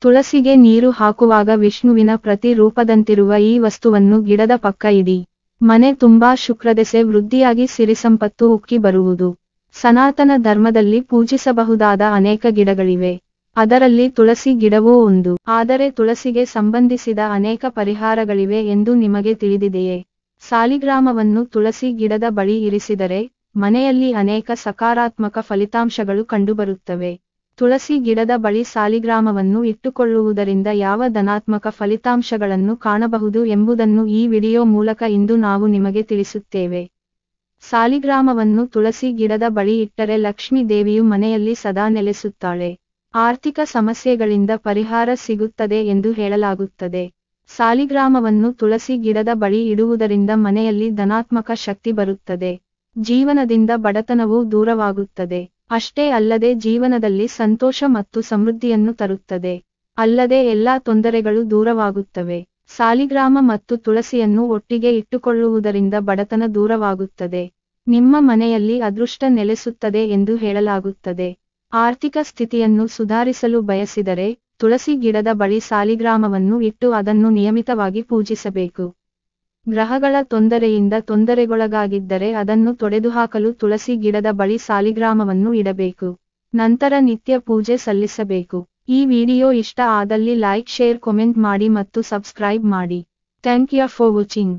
ತುಳಸಿಗೆ ನೀರು ಹಾಕುವಾಗ ವಿಷ್ಣುವಿನ ಪ್ರತಿ ರೂಪದಂತಿರುವ ಈ ವಸ್ತುವನ್ನು ಗಿಡದ ಪಕ್ಕ ಇಡಿ. ಮನೆ ತುಂಬಾ ಶುಕ್ರದೆಸೆ ವೃದ್ಧಿಯಾಗಿ ಸಿರಿಸಂಪತ್ತು ಉಕ್ಕಿ ಬರುವುದು. ಸನಾತನ ಧರ್ಮದಲ್ಲಿ ಪೂಜಿಸಬಹುದಾದ ಅನೇಕ ಗಿಡಗಳಿವೆ. ಅದರಲ್ಲಿ ತುಳಸಿ ಗಿಡವೂ ಒಂದು. ಆದರೆ ತುಳಸಿಗೆ ಸಂಬಂಧಿಸಿದ ಅನೇಕ ಪರಿಹಾರಗಳಿವೆ ಎಂದು ನಿಮಗೆ ತಿಳಿದಿದೆಯೇ? ಸಾಲಿಗ್ರಾಮವನ್ನು ತುಳಸಿ ಗಿಡದ ಬಳಿ ಇರಿಸಿದರೆ ಮನೆಯಲ್ಲಿ ಅನೇಕ ಸಕಾರಾತ್ಮಕ ಫಲಿತಾಂಶಗಳು ಕಂಡುಬರುತ್ತವೆ. ತುಳಸಿ ಗಿಡದ ಬಳಿ ಸಾಲಿಗ್ರಾಮವನ್ನು ಇಟ್ಟುಕೊಳ್ಳುವುದರಿಂದ ಯಾವ ಧನಾತ್ಮಕ ಫಲಿತಾಂಶಗಳನ್ನು ಕಾಣಬಹುದು ಎಂಬುದನ್ನು ಈ ವಿಡಿಯೋ ಮೂಲಕ ಇಂದು ನಾವು ನಿಮಗೆ ತಿಳಿಸುತ್ತೇವೆ. ಸಾಲಿಗ್ರಾಮವನ್ನು ತುಳಸಿ ಗಿಡದ ಬಳಿ ಇಟ್ಟರೆ ಲಕ್ಷ್ಮೀ ದೇವಿಯು ಮನೆಯಲ್ಲಿ ಸದಾ ನೆಲೆಸುತ್ತಾಳೆ. ಆರ್ಥಿಕ ಸಮಸ್ಯೆಗಳಿಂದ ಪರಿಹಾರ ಸಿಗುತ್ತದೆ ಎಂದು ಹೇಳಲಾಗುತ್ತದೆ. ಸಾಲಿಗ್ರಾಮವನ್ನು ತುಳಸಿ ಗಿಡದ ಬಳಿ ಇಡುವುದರಿಂದ ಮನೆಯಲ್ಲಿ ಧನಾತ್ಮಕ ಶಕ್ತಿ ಬರುತ್ತದೆ. ಜೀವನದಿಂದ ಬಡತನವೂ ದೂರವಾಗುತ್ತದೆ. ಅಷ್ಟೇ ಅಲ್ಲದೆ ಜೀವನದಲ್ಲಿ ಸಂತೋಷ ಮತ್ತು ಸಮೃದ್ಧಿಯನ್ನು ತರುತ್ತದೆ. ಅಲ್ಲದೆ ಎಲ್ಲಾ ತೊಂದರೆಗಳು ದೂರವಾಗುತ್ತವೆ. ಸಾಲಿಗ್ರಾಮ ಮತ್ತು ತುಳಸಿಯನ್ನು ಒಟ್ಟಿಗೆ ಇಟ್ಟುಕೊಳ್ಳುವುದರಿಂದ ಬಡತನ ದೂರವಾಗುತ್ತದೆ. ನಿಮ್ಮ ಮನೆಯಲ್ಲಿ ಅದೃಷ್ಟ ನೆಲೆಸುತ್ತದೆ ಎಂದು ಹೇಳಲಾಗುತ್ತದೆ. ಆರ್ಥಿಕ ಸ್ಥಿತಿಯನ್ನು ಸುಧಾರಿಸಲು ಬಯಸಿದರೆ ತುಳಸಿ ಗಿಡದ ಬಳಿ ಸಾಲಿಗ್ರಾಮವನ್ನು ಇಟ್ಟು ಅದನ್ನು ನಿಯಮಿತವಾಗಿ ಪೂಜಿಸಬೇಕು. ಗ್ರಹಗಳ ತೊಂದರೆಯಿಂದ ತೊಂದರೆಗೊಳಗಾಗಿದ್ದರೆ ಅದನ್ನು ತೊಡೆದುಹಾಕಲು ತುಳಸಿ ಗಿಡದ ಬಳಿ ಸಾಲಿಗ್ರಾಮವನ್ನು ಇಡಬೇಕು. ನಂತರ ನಿತ್ಯ ಪೂಜೆ ಸಲ್ಲಿಸಬೇಕು. ಈ ವಿಡಿಯೋ ಇಷ್ಟ ಆದಲ್ಲಿ ಲೈಕ್, ಶೇರ್, ಕಾಮೆಂಟ್ ಮಾಡಿ ಮತ್ತು ಸಬ್ಸ್ಕ್ರೈಬ್ ಮಾಡಿ. Thank you for watching.